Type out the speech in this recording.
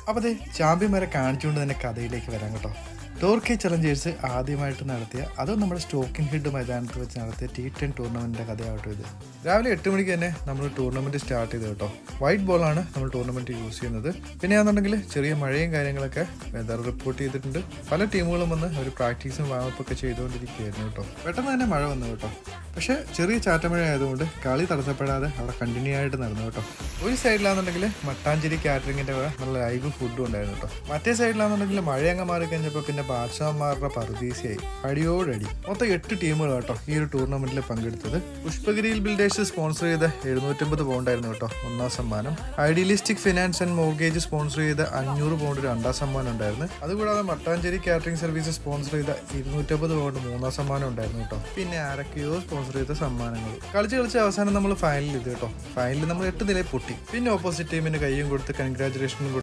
അപ്പോൾ അതെ ചാമ്പ്യന്മാരെ കാണിച്ചുകൊണ്ട് തന്നെ കഥയിലേക്ക് വരാം കേട്ടോ. ടോർക്കി ചലഞ്ചേഴ്സ് ആദ്യമായിട്ട് നടത്തിയ അതും നമ്മുടെ സ്റ്റോക്കിംഗ് ഹെഡ് മൈതാനത്ത് വെച്ച് നടത്തിയ T10 ടൂർണമെൻറ്റിൻ്റെ കഥയാവട്ടെ ഇത്. രാവിലെ 8 മണിക്ക് തന്നെ നമ്മൾ ടൂർണമെൻറ്റ് സ്റ്റാർട്ട് ചെയ്തു കേട്ടോ. വൈറ്റ് ബോളാണ് നമ്മൾ ടൂർണമെൻറ്റ് യൂസ് ചെയ്യുന്നത്. പിന്നെ ആണെന്നുണ്ടെങ്കിൽ ചെറിയ മഴയും കാര്യങ്ങളൊക്കെ വെതർ റിപ്പോർട്ട് ചെയ്തിട്ടുണ്ട്. പല ടീമുകളും വന്ന് ഒരു പ്രാക്ടീസും വാമപ്പൊക്കെ ചെയ്തുകൊണ്ടിരിക്കുകയായിരുന്നു കേട്ടോ. പെട്ടെന്ന് തന്നെ മഴ വന്നു കേട്ടോ. പക്ഷേ ചെറിയ ചാറ്റമഴ ആയതുകൊണ്ട് കളി തടസ്സപ്പെടാതെ അവിടെ കണ്ടിന്യൂ ആയിട്ട് നടന്നു കേട്ടോ. ഒരു സൈഡിലാണെന്നുണ്ടെങ്കിൽ മട്ടാഞ്ചേരി കാറ്ററിങ്ങിൻ്റെ നല്ല ലൈവ് ഫുഡും ഉണ്ടായിരുന്നു കേട്ടോ. മറ്റേ സൈഡിലാണെന്നുണ്ടെങ്കിൽ മഴ അങ്ങ് മാറി കഴിഞ്ഞപ്പോൾ പിന്നെ ബാദ്ഷാമാരുടെ പറുദീസയായി അടിയോടടി. മൊത്തം 8 ടീമുകൾ കേട്ടോ ഈ ഒരു ടൂർണമെന്റിൽ പങ്കെടുത്തത്. പുഷ്പഗിരിയിൽ ബിൽഡേഴ്സ് സ്പോൺസർ ചെയ്ത 750 പൗണ്ടായിരുന്നു കേട്ടോ ഒന്നാം സമ്മാനം. Idealistic finance and mortgage sponsor ചെയ്ത 500 പൗണ്ട് രണ്ടാം സമ്മാനം ഉണ്ടായിരുന്നു. അതുകൂടാതെ മട്ടാഞ്ചേരി കാറ്ററിംഗ് സർവീസ് സ്പോൺസർ ചെയ്ത 250 പൗണ്ട് മൂന്നാം സമ്മാനം ഉണ്ടായിരുന്നു കേട്ടോ. പിന്നെ ആരൊക്കെയോ സ്പോൺസർ ചെയ്ത സമ്മാനങ്ങൾ. കളിച്ച് അവസാനം നമ്മൾ ഫൈനലിൽ ഇത് കേട്ടോ. ഫൈനലിൽ നമ്മൾ 8 നിലയിൽ പൊട്ടി. പിന്നെ ഓപ്പോസിറ്റ് ടീമിന് കയ്യും കൊടുത്ത് കൺഗ്രാജുലേഷനും